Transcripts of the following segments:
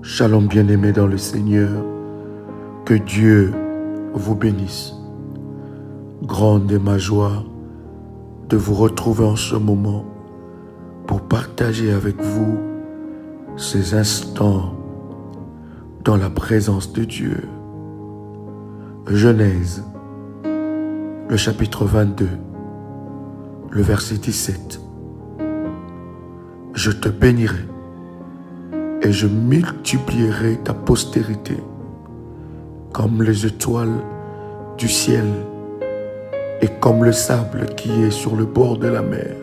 Shalom bien-aimés dans le Seigneur, que Dieu vous bénisse. Grande est ma joie de vous retrouver en ce moment pour partager avec vous ces instants dans la présence de Dieu. Genèse, le chapitre 22, le verset 17. Je te bénirai et je multiplierai ta postérité comme les étoiles du ciel et comme le sable qui est sur le bord de la mer.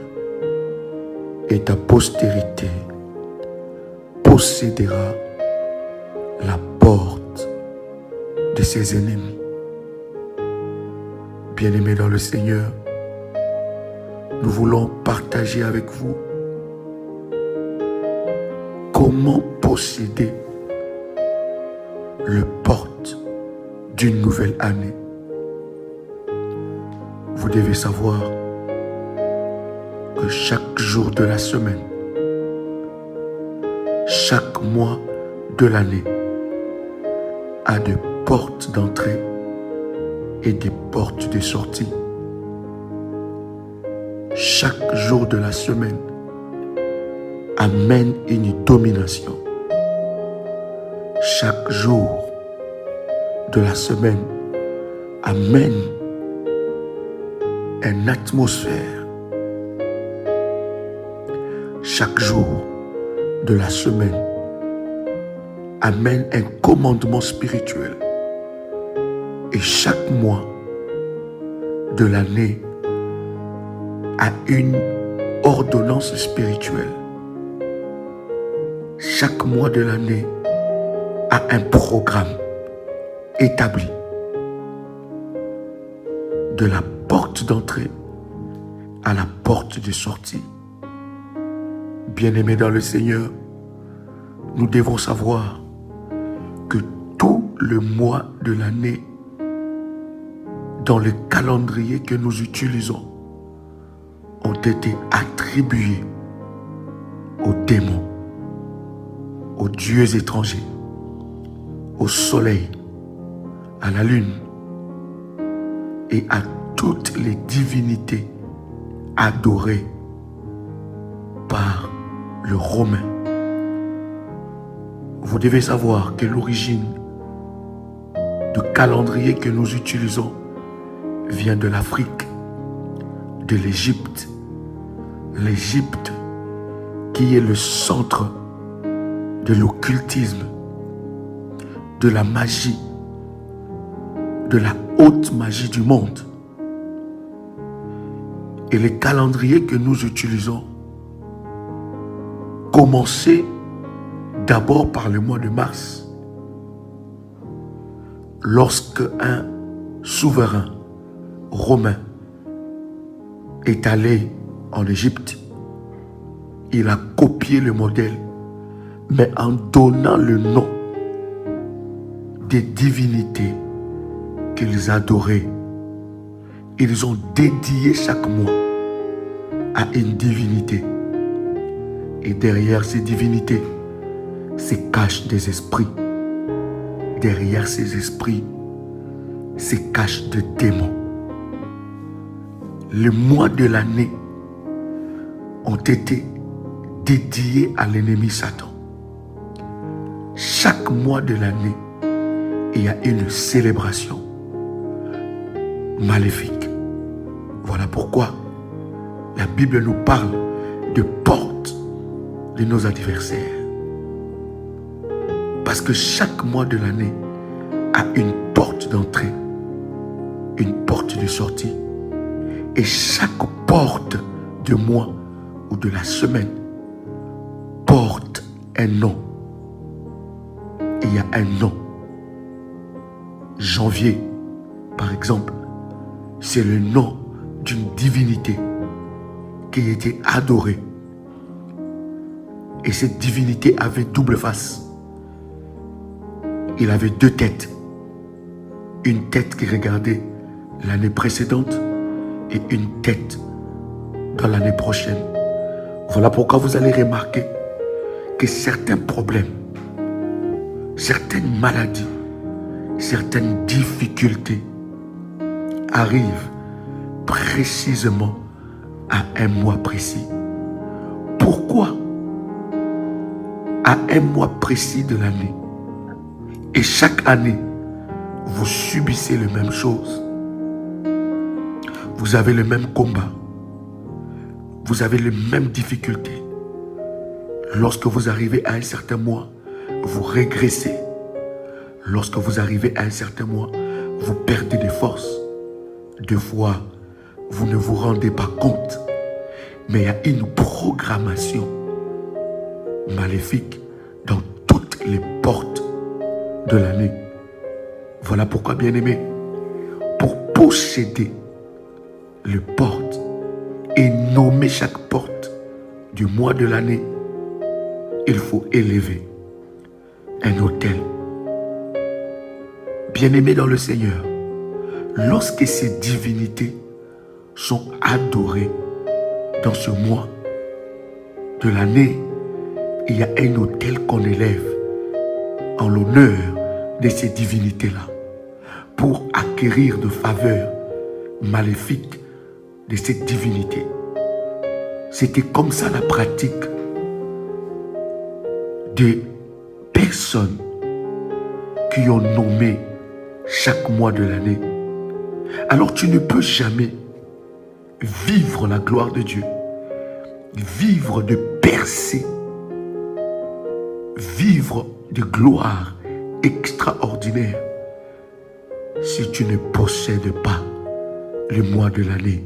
Et ta postérité possédera la porte de ses ennemis. Bien-aimés dans le Seigneur, nous voulons partager avec vous comment posséder le porte d'une nouvelle année. Vous devez savoir que chaque jour de la semaine, chaque mois de l'année a des portes d'entrée et des portes de sortie. Chaque jour de la semaine amène une domination. Chaque jour de la semaine amène une atmosphère. Chaque jour de la semaine amène un commandement spirituel. Et chaque mois de l'année a une ordonnance spirituelle. Chaque mois de l'année a un programme établi. De la porte d'entrée à la porte de sortie. Bien-aimés dans le Seigneur, nous devons savoir que tout le mois de l'année, dans le calendrier que nous utilisons, ont été attribués aux démons, aux dieux étrangers, au soleil, à la lune et à toutes les divinités adorées par le Romain. Vous devez savoir que l'origine du calendrier que nous utilisons vient de l'Afrique, de l'Égypte. L'Égypte qui est le centre de l'occultisme, de la magie, de la haute magie du monde. Et les calendriers que nous utilisons commençaient d'abord par le mois de mars, lorsque un souverain romain est allé en Égypte. Il a copié le modèle, mais en donnant le nom des divinités qu'ils adoraient. Ils ont dédié chaque mois à une divinité. Et derrière ces divinités se cachent des esprits. Derrière ces esprits se cachent des démons. Les mois de l'année ont été dédiés à l'ennemi Satan. Chaque mois de l'année, il y a une célébration maléfique. Voilà pourquoi la Bible nous parle de portes de nos adversaires. Parce que chaque mois de l'année a une porte d'entrée, une porte de sortie. Et chaque porte du mois ou de la semaine porte un nom. Il y a un nom. Janvier, par exemple, c'est le nom d'une divinité qui était adorée. Et cette divinité avait double face. Il avait deux têtes. Une tête qui regardait l'année précédente et une tête dans l'année prochaine. Voilà pourquoi vous allez remarquer que certains problèmes certaines maladies, certaines difficultés arrivent précisément à un mois précis. Pourquoi à un mois précis de l'année? Et chaque année, vous subissez les mêmes choses. Vous avez le même combat. Vous avez les mêmes difficultés. Lorsque vous arrivez à un certain mois, vous régressez. Lorsque vous arrivez à un certain mois, vous perdez des forces. Deux fois, vous ne vous rendez pas compte. Mais il y a une programmation maléfique dans toutes les portes de l'année. Voilà pourquoi, bien-aimés, pour posséder les portes et nommer chaque porte du mois de l'année, il faut élever un autel. Bien-aimés dans le Seigneur, lorsque ces divinités sont adorées dans ce mois de l'année, il y a un autel qu'on élève en l'honneur de ces divinités-là pour acquérir de faveurs maléfiques de cette divinité. C'était comme ça la pratique des personnes qui ont nommé chaque mois de l'année. Alors tu ne peux jamais vivre la gloire de Dieu, vivre de percées, vivre de gloire extraordinaire si tu ne possèdes pas le mois de l'année.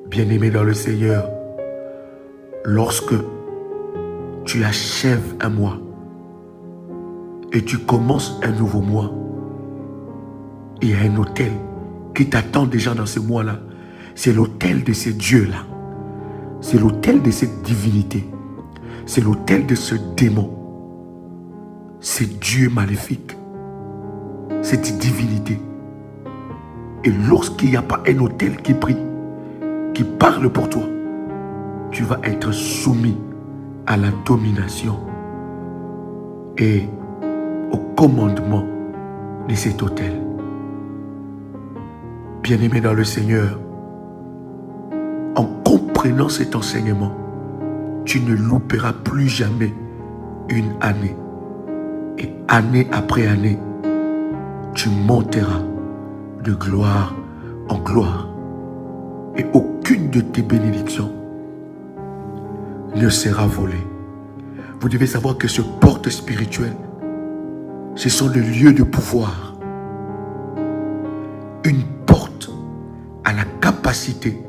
Bien-aimé dans le Seigneur, lorsque tu achèves un mois et tu commences un nouveau mois, il y a un autel qui t'attend déjà dans ce mois-là. C'est l'autel de ces dieux-là. C'est l'autel de cette divinité. C'est l'autel de ce démon. Ces dieux maléfiques. Cette divinité. Et lorsqu'il n'y a pas un autel qui prie, qui parle pour toi, tu vas être soumis à la domination et au commandement de cet autel. Bien-aimé dans le Seigneur, en comprenant cet enseignement, tu ne louperas plus jamais une année. Et année après année, tu monteras de gloire en gloire. Et aucune de tes bénédictions ne sera volée. Vous devez savoir que ce porte spirituel, ce sont des lieux de pouvoir. Une porte a la capacité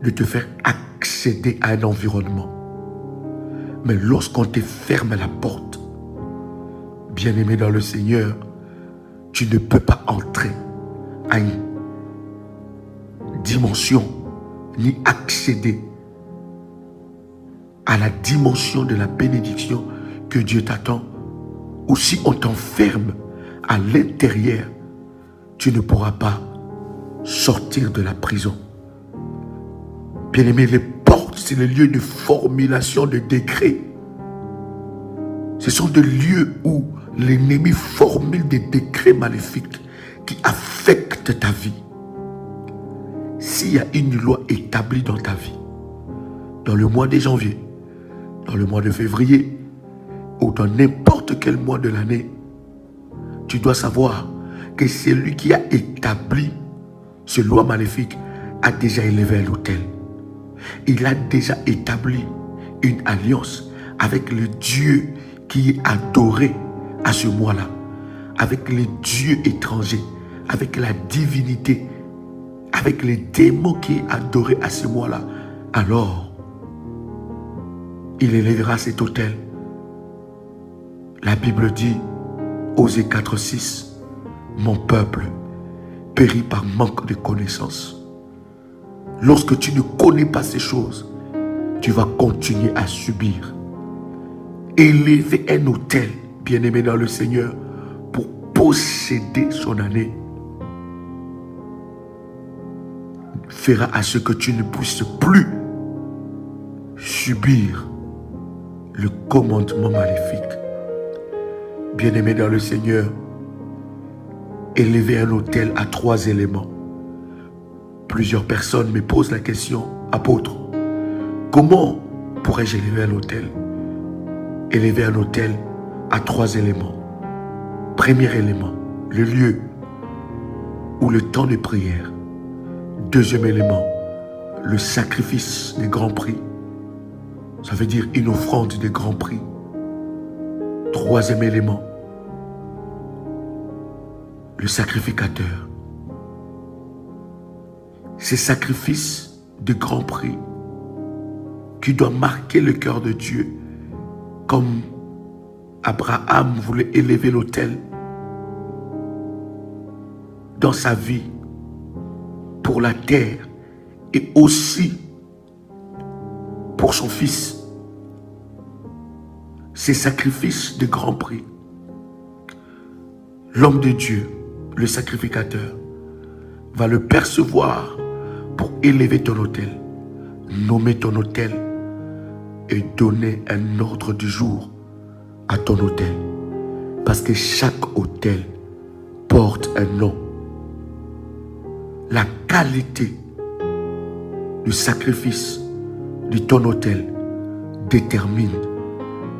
de te faire accéder à un environnement. Mais lorsqu'on te ferme la porte, bien-aimé dans le Seigneur, tu ne peux pas entrer à une dimension ni accéder à la dimension de la bénédiction que Dieu t'attend. Ou si on t'enferme à l'intérieur, tu ne pourras pas sortir de la prison. Bien-aimé, les portes, c'est le lieu de formulation de décrets. Ce sont des lieux où l'ennemi formule des décrets maléfiques qui affectent ta vie. S'il y a une loi établie dans ta vie, dans le mois de janvier, dans le mois de février, ou dans n'importe quel mois de l'année, tu dois savoir que celui qui a établi ce loi maléfique a déjà élevé un autel. Il a déjà établi une alliance avec le Dieu qui est adoré à ce mois-là, avec les dieux étrangers, avec la divinité, avec les démons qui est adoré à ce mois-là. Alors, il élèvera cet autel. La Bible dit, Osée 4:6, mon peuple périt par manque de connaissance. Lorsque tu ne connais pas ces choses, tu vas continuer à subir. Élever un autel, bien-aimé dans le Seigneur, pour posséder son année, fera à ce que tu ne puisses plus subir le commandement maléfique. Bien-aimé dans le Seigneur, élever un autel à 3 éléments. Plusieurs personnes me posent la question, apôtre, comment pourrais-je élever un autel? Élever un autel à 3 éléments. Premier élément, le lieu ou le temps de prière. Deuxième élément, le sacrifice des grands prix. Ça veut dire une offrande des grands prix. Troisième élément, le sacrificateur. Ces sacrifices de grands prix qui doivent marquer le cœur de Dieu, comme Abraham voulait élever l'autel dans sa vie pour la terre et aussi pour son fils. Ces sacrifices de grand prix. L'homme de Dieu, le sacrificateur, va le percevoir pour élever ton autel, nommer ton autel et donner un ordre du jour à ton autel. Parce que chaque autel porte un nom. La qualité du sacrifice de ton autel détermine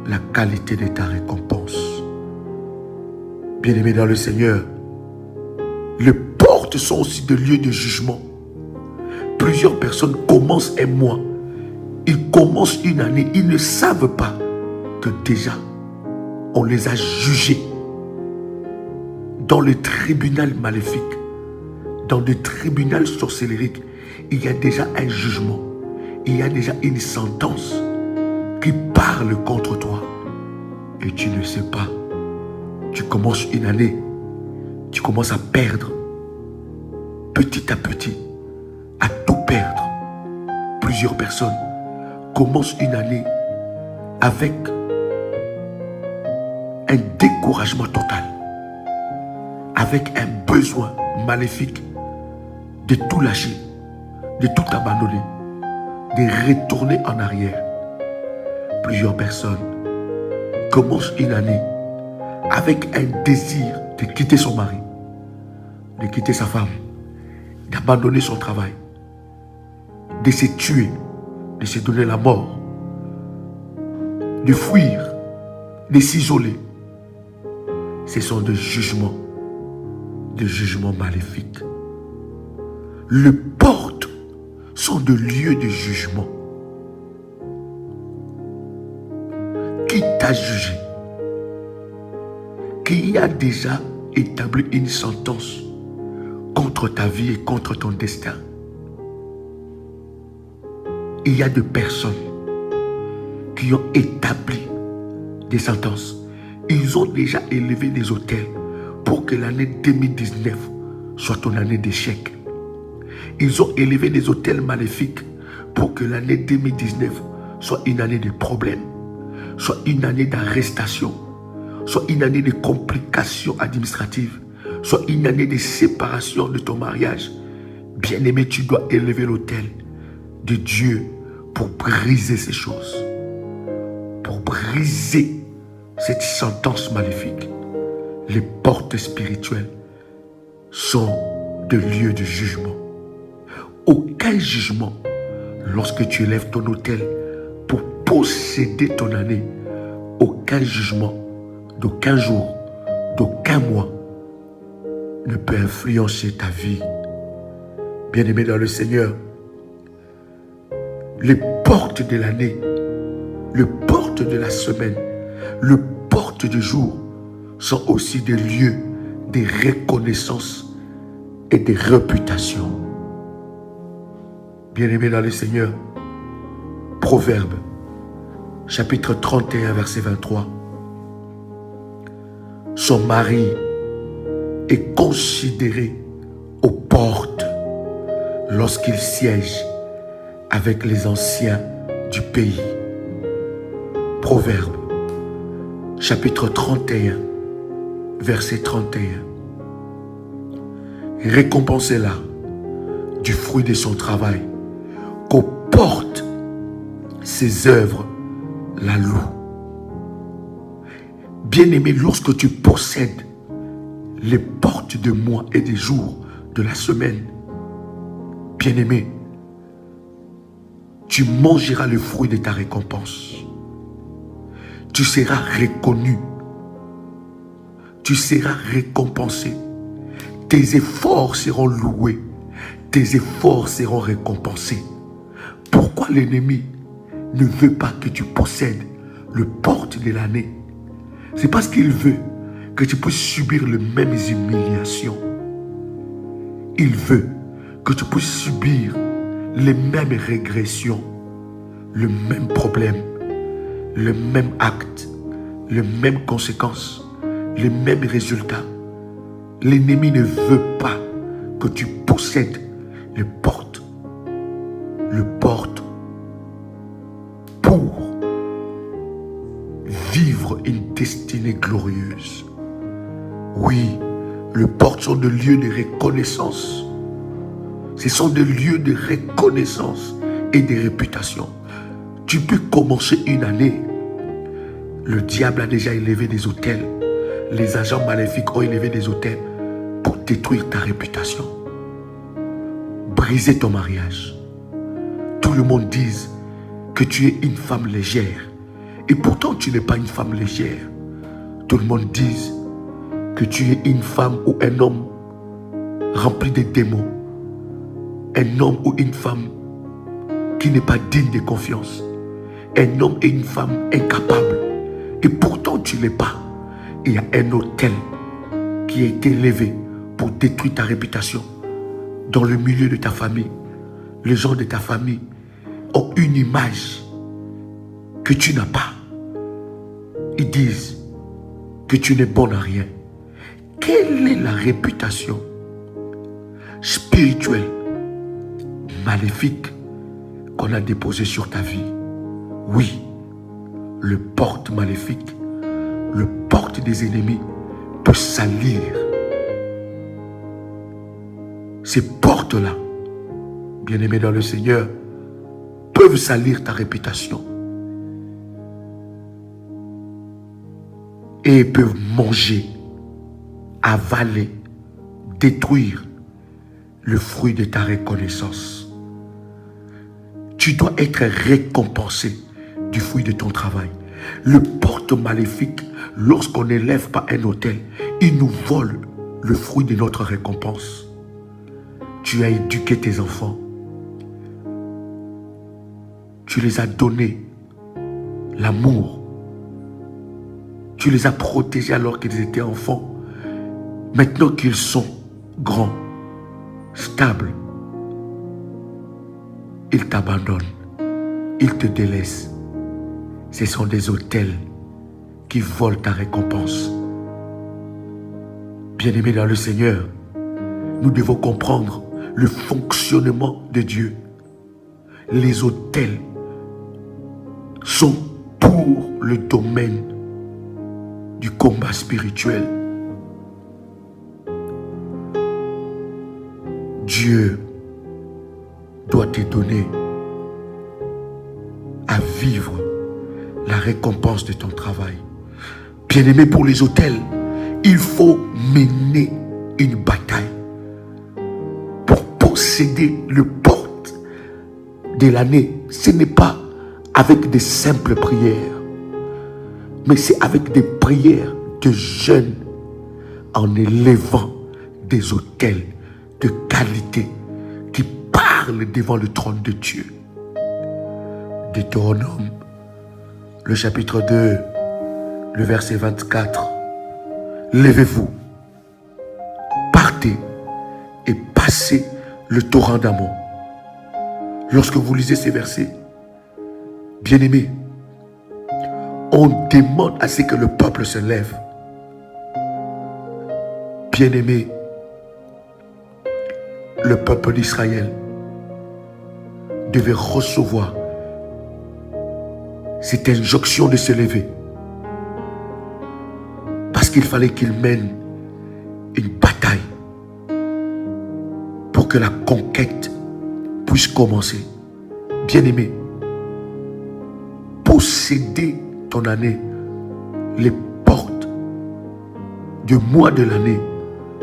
la qualité de ta récompense. Bien-aimés dans le Seigneur, les portes sont aussi des lieux de jugement. Plusieurs personnes commencent un mois, ils commencent une année, ils ne savent pas que déjà on les a jugés dans le tribunal maléfique, dans le tribunal sorcellérique. Il y a déjà un jugement, il y a déjà une sentence qui parle contre toi et tu ne sais pas. Tu commences une année, tu commences à perdre petit à petit, à tout perdre. Plusieurs personnes commencent une année avec un découragement total, avec un besoin maléfique de tout lâcher, de tout abandonner, de retourner en arrière. Plusieurs personnes commencent une année avec un désir de quitter son mari, de quitter sa femme, d'abandonner son travail, de se tuer, de se donner la mort, de fuir, de s'isoler. Ce sont des jugements maléfiques. Les portes sont des lieux de jugement. Qui t'a jugé? Qui a déjà établi une sentence contre ta vie et contre ton destin? Il y a des personnes qui ont établi des sentences. Ils ont déjà élevé des autels pour que l'année 2019 soit ton année d'échec. Ils ont élevé des autels maléfiques pour que l'année 2019 soit une année de problèmes, soit une année d'arrestation, soit une année de complications administratives, soit une année de séparation de ton mariage. Bien-aimé, tu dois élever l'autel de Dieu pour briser ces choses, pour briser cette sentence maléfique. Les portes spirituelles sont des lieux de jugement. Aucun jugement, lorsque tu élèves ton autel pour posséder ton année, aucun jugement d'aucun jour, d'aucun mois ne peut influencer ta vie. Bien-aimé dans le Seigneur, les portes de l'année, les portes de la semaine, les portes du jour sont aussi des lieux de reconnaissance et de réputation. Bien-aimé dans le Seigneur, Proverbe, chapitre 31, verset 23. Son mari est considéré aux portes lorsqu'il siège avec les anciens du pays. Proverbe, chapitre 31, verset 31. Récompensez-la du fruit de son travail, qu'aux portes ses œuvres la louent. Bien-aimé, lorsque tu possèdes les portes de mois et des jours de la semaine, bien-aimé, tu mangeras le fruit de ta récompense. Tu seras reconnu. Tu seras récompensé. Tes efforts seront loués. Tes efforts seront récompensés. Pourquoi l'ennemi ne veut pas que tu possèdes le porte de l'année? C'est parce qu'il veut que tu puisses subir les mêmes humiliations. Il veut que tu puisses subir les mêmes régressions, le même problème, le même acte, les mêmes conséquences, les mêmes résultats. L'ennemi ne veut pas que tu possèdes le porte pour vivre une destinée glorieuse. Oui, le porte sont des lieux de reconnaissance. Ce sont des lieux de reconnaissance et de réputation. Tu peux commencer une année. Le diable a déjà élevé des autels. Les agents maléfiques ont élevé des autels pour détruire ta réputation. Briser ton mariage. Tout le monde dit que tu es une femme légère. Et pourtant, tu n'es pas une femme légère. Tout le monde dit que tu es une femme ou un homme rempli de démons. Un homme ou une femme qui n'est pas digne de confiance. Un homme et une femme incapables. Et pourtant, tu ne l'es pas. Il y a un autel qui a été élevé pour détruire ta réputation. Dans le milieu de ta famille, les gens de ta famille ont une image que tu n'as pas. Ils disent que tu n'es bon à rien. Quelle est la réputation spirituelle, maléfique qu'on a déposée sur ta vie? Oui, le porte maléfique, le porte des ennemis peut salir. Ces portes-là, bien-aimés dans le Seigneur, peuvent salir ta réputation. Et peuvent manger, avaler, détruire le fruit de ta reconnaissance. Tu dois être récompensé du fruit de ton travail. Le porte maléfique, lorsqu'on n'élève pas un autel, il nous vole le fruit de notre récompense. Tu as éduqué tes enfants. Tu les as donné l'amour. Tu les as protégés alors qu'ils étaient enfants. Maintenant qu'ils sont grands, stables, ils t'abandonnent. Ils te délaissent. Ce sont des autels qui volent ta récompense. Bien-aimés dans le Seigneur, nous devons comprendre le fonctionnement de Dieu. Les autels sont pour le domaine du combat spirituel. Dieu doit te donner à vivre la récompense de ton travail. Bien-aimé, pour les autels, il faut mener une bataille pour posséder le porte de l'année. Ce n'est pas avec des simples prières, mais c'est avec des prières de jeûne, en élevant des autels de qualité qui parlent devant le trône de Dieu. Deutéronome, le chapitre 2, le verset 24. Levez-vous, partez et passez le torrent d'Amon. Lorsque vous lisez ces versets, bien-aimés, on demande à ce que le peuple se lève. Bien-aimés, le peuple d'Israël devait recevoir cette injonction de se lever. Parce qu'il fallait qu'il mène une bataille pour que la conquête puisse commencer. Bien-aimé, posséder ton année, les portes du mois de l'année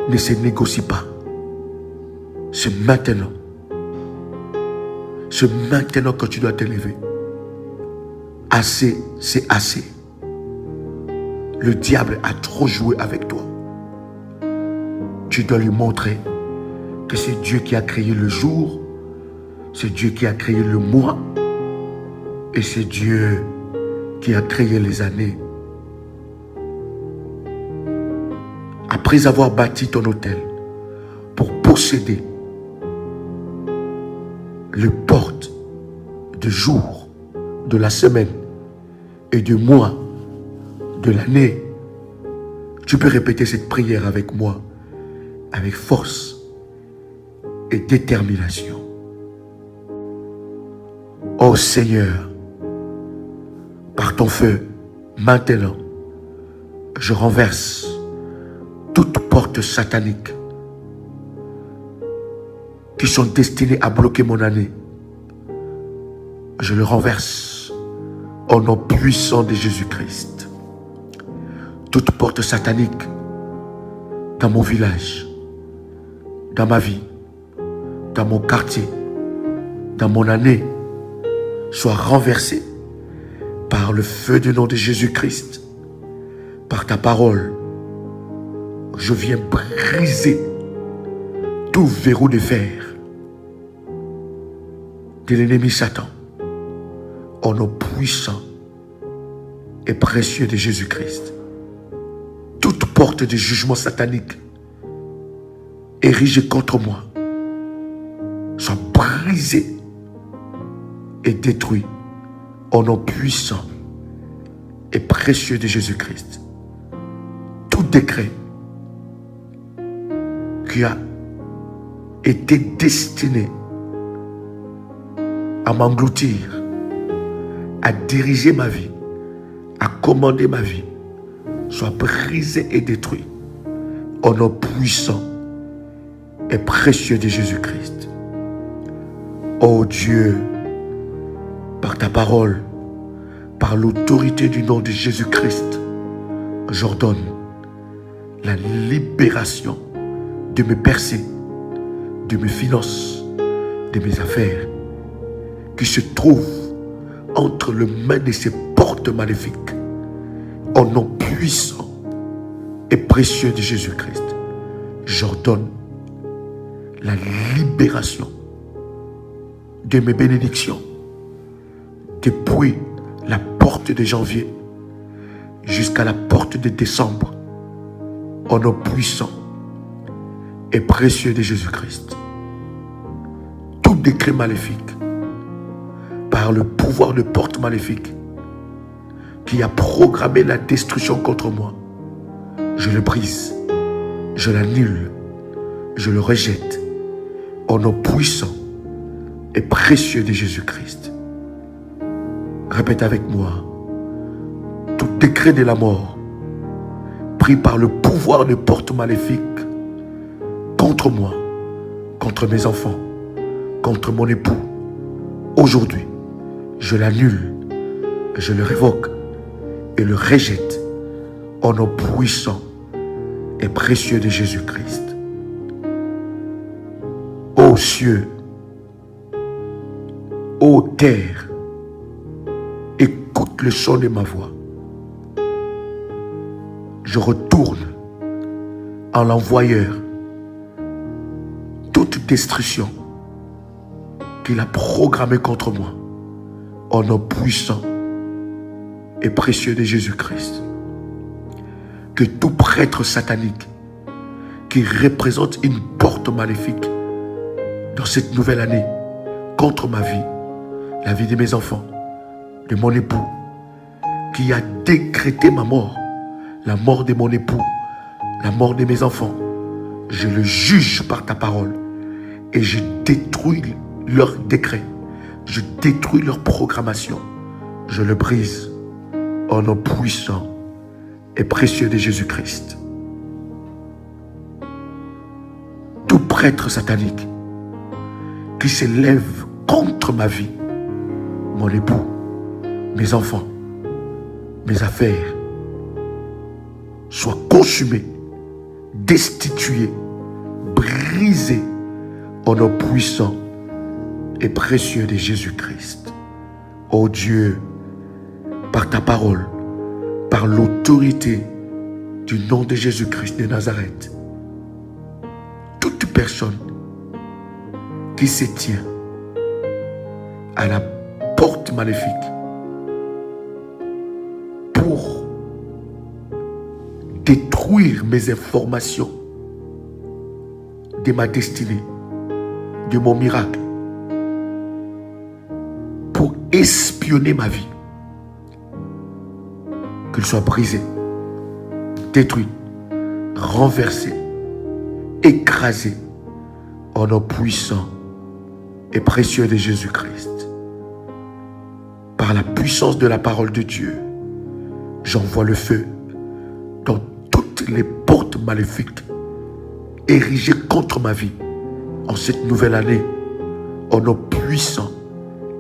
ne se négocie pas. C'est maintenant. C'est maintenant que tu dois te lever. Assez, c'est assez. Le diable a trop joué avec toi. Tu dois lui montrer que c'est Dieu qui a créé le jour, c'est Dieu qui a créé le mois, et c'est Dieu qui a créé les années. Après avoir bâti ton hôtel pour posséder les portes du jour, de la semaine et du mois, de l'année, tu peux répéter cette prière avec moi, avec force et détermination. Ô Seigneur, par ton feu, maintenant, je renverse toute porte satanique qui sont destinées à bloquer mon année. Je le renverse au nom puissant de Jésus-Christ. Toute porte satanique dans mon village, dans ma vie, dans mon quartier, dans mon année, soit renversée par le feu du nom de Jésus-Christ, par ta parole. Je viens briser tout verrou de fer de l'ennemi Satan au nom puissant et précieux de Jésus-Christ. Toute porte de jugement satanique érigée contre moi soit brisée et détruite au nom puissant et précieux de Jésus-Christ. Tout décret qui a été destiné à m'engloutir, à diriger ma vie, à commander ma vie, soit brisé et détruit au nom puissant et précieux de Jésus-Christ. Ô Dieu, par ta parole, par l'autorité du nom de Jésus-Christ, j'ordonne la libération de mes percées, de mes finances, de mes affaires, qui se trouvent entre les mains de ces portes maléfiques, au nom puissant et précieux de Jésus-Christ. J'ordonne la libération de mes bénédictions, depuis la porte de janvier jusqu'à la porte de décembre, au nom puissant et précieux de Jésus-Christ. Tout décret maléfique, par le pouvoir de porte maléfique, qui a programmé la destruction contre moi, je le brise, je l'annule, je le rejette, au nom puissant et précieux de Jésus-Christ. Répète avec moi: tout décret de la mort, pris par le pouvoir de porte maléfique, contre moi, contre mes enfants, contre mon époux, aujourd'hui, je l'annule, je le révoque et le rejette au nom puissant et précieux de Jésus-Christ. Ô cieux, ô terre, écoute le son de ma voix. Je retourne en l'envoyeur toute destruction qu'il a programmée contre moi, au nom puissant et précieux de Jésus-Christ. Que tout prêtre satanique qui représente une porte maléfique dans cette nouvelle année contre ma vie, la vie de mes enfants, de mon époux, qui a décrété ma mort, la mort de mon époux, la mort de mes enfants, je le juge par ta parole et je détruis leur décret, je détruis leur programmation, je le brise au nom puissant et précieux de Jésus-Christ. Tout prêtre satanique qui s'élève contre ma vie, mon époux, mes enfants, mes affaires, soit consumé destitué, brisé au nom puissant et précieux de Jésus-Christ. Ô Dieu, par ta parole, par l'autorité du nom de Jésus-Christ de Nazareth, toute personne qui se tient à la porte maléfique pour détruire mes informations de ma destinée, de mon miracle, pour espionner ma vie, qu'il soit brisé, détruit, renversé, écrasé au nom puissant et précieux de Jésus-Christ. Par la puissance de la parole de Dieu, j'envoie le feu dans toutes les portes maléfiques érigées contre ma vie en cette nouvelle année, au nom puissant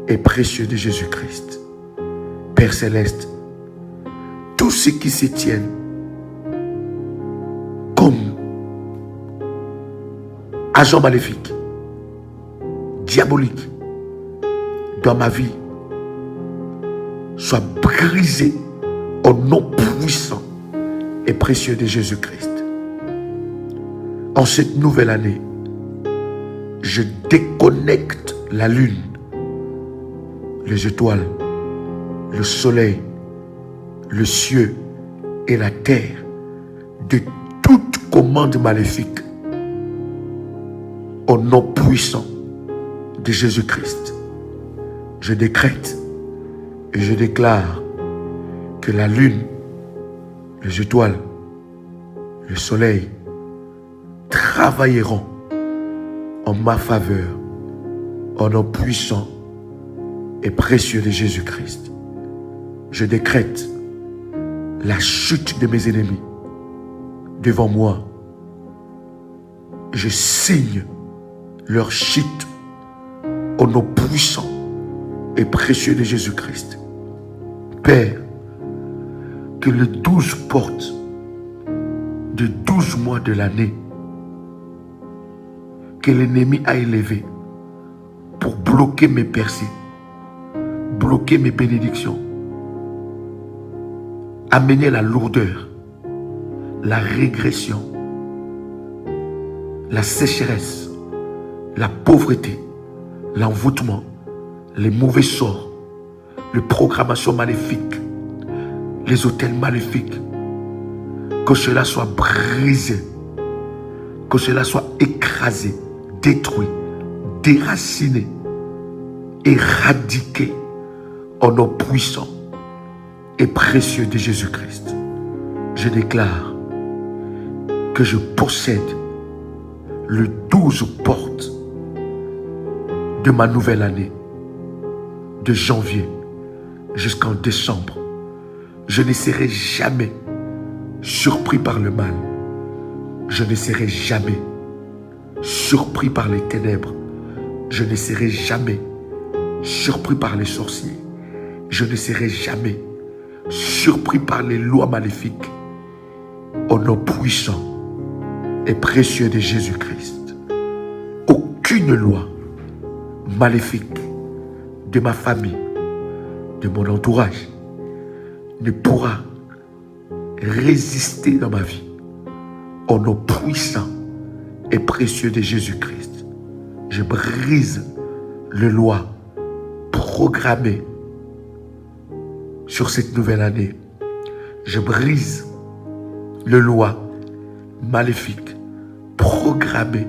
et précieux de Jésus-Christ. Père Céleste, tous ceux qui se tiennent comme agents maléfiques, diaboliques, dans ma vie, soient brisés au nom puissant et précieux de Jésus-Christ. En cette nouvelle année, je déconnecte la lune, les étoiles, le soleil, le ciel et la terre de toute commande maléfique au nom puissant de Jésus-Christ. Je décrète et je déclare que la lune, les étoiles, le soleil travailleront en ma faveur au nom puissant et précieux de Jésus-Christ. Je décrète la chute de mes ennemis devant moi. Je signe leur chute au nom puissant et précieux de Jésus-Christ. Père, que les 12 portes de 12 mois de l'année que l'ennemi a élevées pour bloquer mes percées, bloquer mes bénédictions, amener la lourdeur, la régression, la sécheresse, la pauvreté, l'envoûtement, les mauvais sorts, les programmations maléfiques, les hôtels maléfiques, que cela soit brisé, que cela soit écrasé, détruit, déraciné, éradiqué au nom puissant et précieux de Jésus-Christ. Je déclare que je possède les 12 portes de ma nouvelle année, de janvier jusqu'en décembre. Je ne serai jamais surpris par le mal. Je ne serai jamais surpris par les ténèbres. Je ne serai jamais surpris par les sorciers. Je ne serai jamais surpris par les lois maléfiques. Au nom puissant et précieux de Jésus-Christ. Aucune loi maléfique de ma famille, de mon entourage, ne pourra résister dans ma vie. Au nom puissant et précieux de Jésus-Christ, je brise les lois programmées sur cette nouvelle année. Je brise les lois maléfiques programmées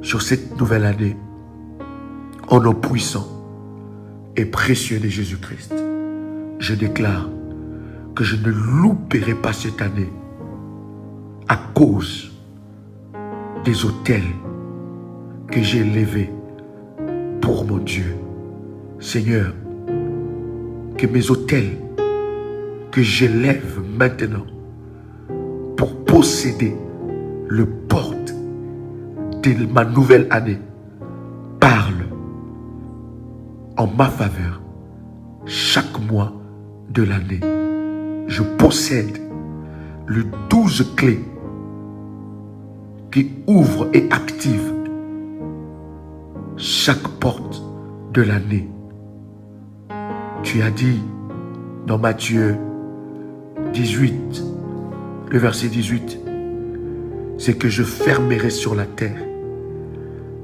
sur cette nouvelle année. Au nom puissant et précieux de Jésus-Christ, je déclare que je ne louperai pas cette année à cause des autels que j'ai élevés pour mon Dieu. Seigneur, que mes autels que j'élève maintenant pour posséder le porte de ma nouvelle année parlent en ma faveur chaque mois de l'année. Je possède les 12 clés qui ouvre et active chaque porte de l'année. Tu as dit dans Matthieu 18, le verset 18, c'est que je fermerai sur la terre,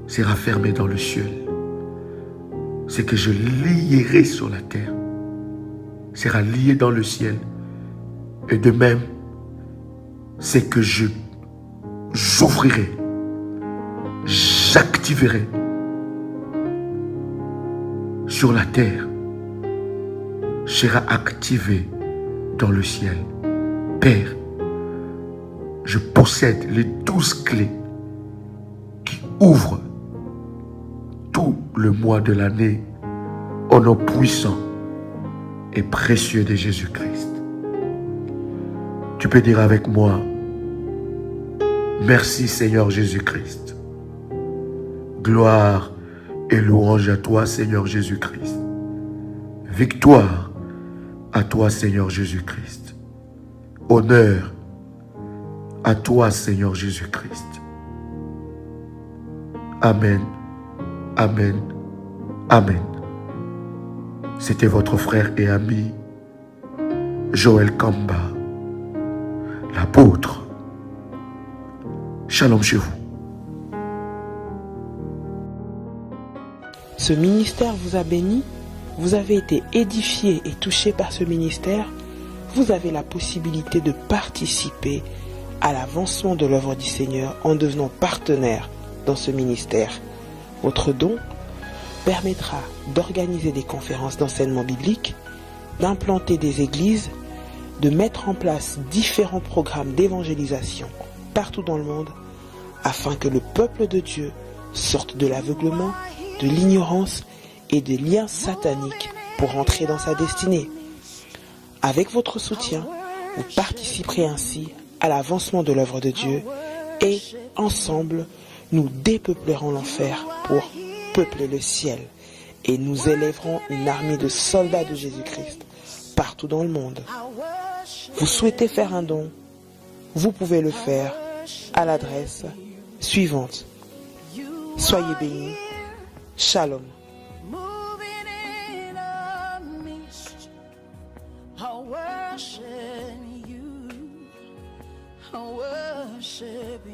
sera fermé dans le ciel. C'est que je lierai sur la terre, sera lié dans le ciel. Et de même, c'est que j'ouvrirai, j'activerai sur la terre, sera activé dans le ciel. Père, je possède les 12 clés qui ouvrent tout le mois de l'année au nom puissant et précieux de Jésus-Christ. Tu peux dire avec moi, merci Seigneur Jésus-Christ. Gloire et louange à toi Seigneur Jésus-Christ. Victoire à toi Seigneur Jésus-Christ. Honneur à toi Seigneur Jésus-Christ. Amen, amen, amen. C'était votre frère et ami Joël Kamba, l'apôtre. Shalom chez vous. Ce ministère vous a béni, vous avez été édifié et touché par ce ministère, vous avez la possibilité de participer à l'avancement de l'œuvre du Seigneur en devenant partenaire dans ce ministère. Votre don permettra d'organiser des conférences d'enseignement biblique, d'implanter des églises, de mettre en place différents programmes d'évangélisation partout dans le monde, afin que le peuple de Dieu sorte de l'aveuglement, de l'ignorance et des liens sataniques pour entrer dans sa destinée. Avec votre soutien, vous participerez ainsi à l'avancement de l'œuvre de Dieu et, ensemble, nous dépeuplerons l'enfer pour peupler le ciel et nous élèverons une armée de soldats de Jésus-Christ partout dans le monde. Vous souhaitez faire un don? Vous pouvez le faire à l'adresse suivante. Soyez bénis. Shalom. Worship you.